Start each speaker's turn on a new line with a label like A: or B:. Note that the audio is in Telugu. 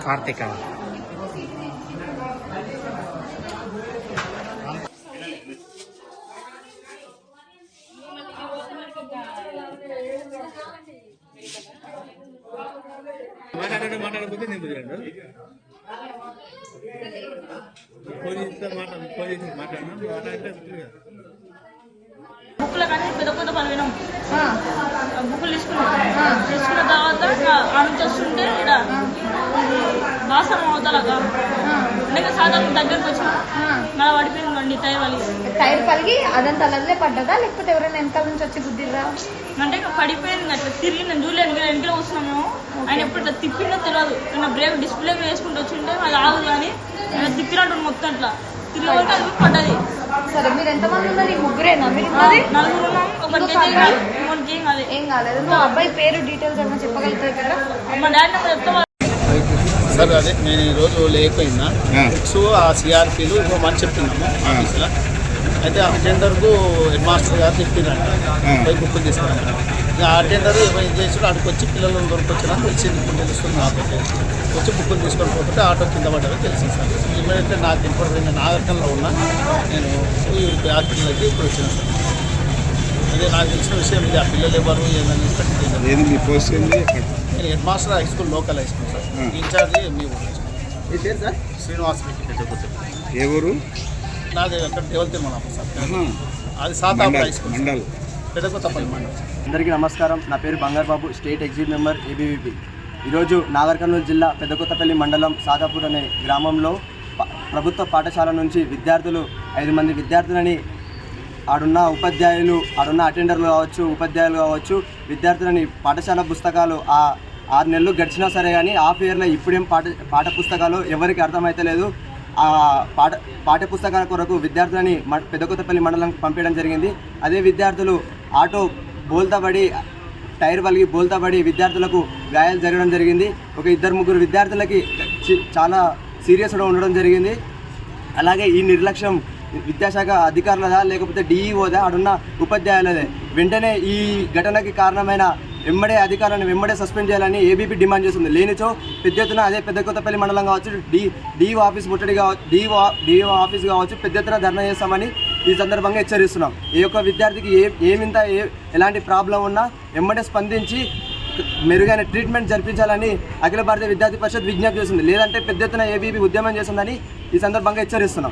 A: కార్తిక మాట్లాడకపోతే నేను
B: బుక్లు కానీ పెద్ద పెద్ద పని వినాం బుక్లు తీసుకున్న తర్వాత ఆ నుంచి వస్తుంటే ఇక్కడ బాసం అవుతాగా ఇంకా సాధారణ దగ్గరకు వచ్చిన మళ్ళీ పడిపోయిందండి
C: టైర్ పలిగి అదంతా అల్లే పడ్డదా లేకపోతే ఎవరైనా వెనకాల నుంచి వచ్చి గుద్దిరా?
B: అంటే పడిపోయింది అట్లా తిరిగి నేను చూడలేదు వెనకలో వస్తున్నాం మేము. ఆయన ఎప్పుడు ఇట్లా తిప్పిందో తెలియదు. నేను బ్రేక్ డిస్ప్లే వేసుకుంటూ వచ్చింటే అది ఆగు కానీ నేను తిప్పినట్టు మొత్తం ఇట్లా తిరిగి వరకు అది పడ్డది.
C: సరే, మీరు ఎంతమంది ఉన్నారు? ఈ ముగ్గురేనా మీరు?
B: నలుగురు ఉన్నాం. ఒకరికి ఏం కాదు.
C: ఏం కాలేదు. మా అబ్బాయి పేరు డీటెయిల్స్ ఏమైనా చెప్పగలుగుతారు కదా?
B: మా డాడీ నెంబర్ చెప్తా
D: సార్. అదే నేను ఈరోజు లేకపోయినా బుక్స్ ఆ సిఆర్పీలు ఇవ్వమని చెప్తున్నాము ఆఫీసులో. అయితే ఆ అటెండర్కు హెడ్ మాస్టర్ గారు చెప్పిరంట పోయి బుక్కులు తీసుకురంట. ఆ అటెండర్ ఏమైనా చేసాడు అక్కడికి వచ్చి పిల్లలను దొరికొచ్చినా తెలిసింది. ఇప్పుడు తెలుస్తుంది నాకు. వచ్చి బుక్కులు తీసుకొని పోతుంటే ఆటో కింద పడ్డారని తెలిసింది సార్. ఇమీడియట్గా నాకు ఇన్ఫర్మేషన్ నాగరికంలో ఉన్నా నేను హాస్పిటల్కి ఇప్పుడు వచ్చాను సార్. అదే నాకు తెలిసిన విషయం ఇది. ఆ పిల్లలు ఎవరు ఏదని నేను head master high school, local high school sir. Incharge మీ ఊరు సార్ శ్రీనివాస్ రెడ్డి.
A: ఏ ఊరు?
D: నాది అక్కడ డెవల్ తిరుమల సార్. అది సాతాపూర్ హై స్కూల్ మండల్, పెద్దకొత్తపల్లి మండల్.
E: అందరికీ నమస్కారం. నా పేరు బంగారు బాబు, స్టేట్ ఎగ్జిక్యూటివ్ మెంబర్ ఏబీవీపీ. ఈరోజు నాగర్ కర్నూలు జిల్లా పెద్దకొత్తపల్లి మండలం సాతాపూర్ అనే గ్రామంలో ప్రభుత్వ పాఠశాల నుంచి విద్యార్థులు 5 మంది విద్యార్థులని ఆడున్న ఉపాధ్యాయులు, ఆడున్న అటెండర్లు కావచ్చు, ఉపాధ్యాయులు కావచ్చు, విద్యార్థులని పాఠశాల పుస్తకాలు 6 నెలలు గడిచినా సరే కానీ హాఫ్ ఇయర్లో ఇప్పుడేం పాఠ పుస్తకాలు ఎవరికి అర్థమైతలేదు. ఆ పాఠ్య పుస్తకాల కొరకు విద్యార్థులని పెద్దకొత్తపల్లి మండలం పంపించడం జరిగింది. అదే విద్యార్థులు ఆటో బోల్తాబడి, టైర్ వలిగి బోల్తాబడి విద్యార్థులకు గాయాలు జరగడం జరిగింది. ఒక 2-3 విద్యార్థులకి చాలా సీరియస్గా ఉండడం జరిగింది. అలాగే ఈ నిర్లక్ష్యం విద్యాశాఖ అధికారులదా లేకపోతే డిఈఓదా ఆడున్న ఉపాధ్యాయులదే. వెంటనే ఈ ఘటనకి కారణమైన అధికారులను వెంబడే సస్పెండ్ చేయాలని ఏబీపీ డిమాండ్ చేస్తుంది. లేనిచో పెద్ద ఎత్తున అదే పెద్దకొత్తపల్లి మండలం కావచ్చు, డిఈఓ ఆఫీస్ ముట్టడి కావచ్చు, డిఈఓ ఆఫీస్ కావచ్చు, పెద్ద ఎత్తున ధర్నా చేస్తామని ఈ సందర్భంగా హెచ్చరిస్తున్నాం. ఈ యొక్క విద్యార్థికి ఎలాంటి ప్రాబ్లం ఉన్నా వెంబడే స్పందించి మెరుగైన ట్రీట్మెంట్ జరిపించాలని అఖిల భారతీయ విద్యార్థి పరిషత్ విజ్ఞప్తి చేస్తుంది. లేదంటే పెద్ద ఎత్తున ఏబీపీ ఉద్యమం చేస్తుందని ఈ సందర్భంగా హెచ్చరిస్తున్నాం.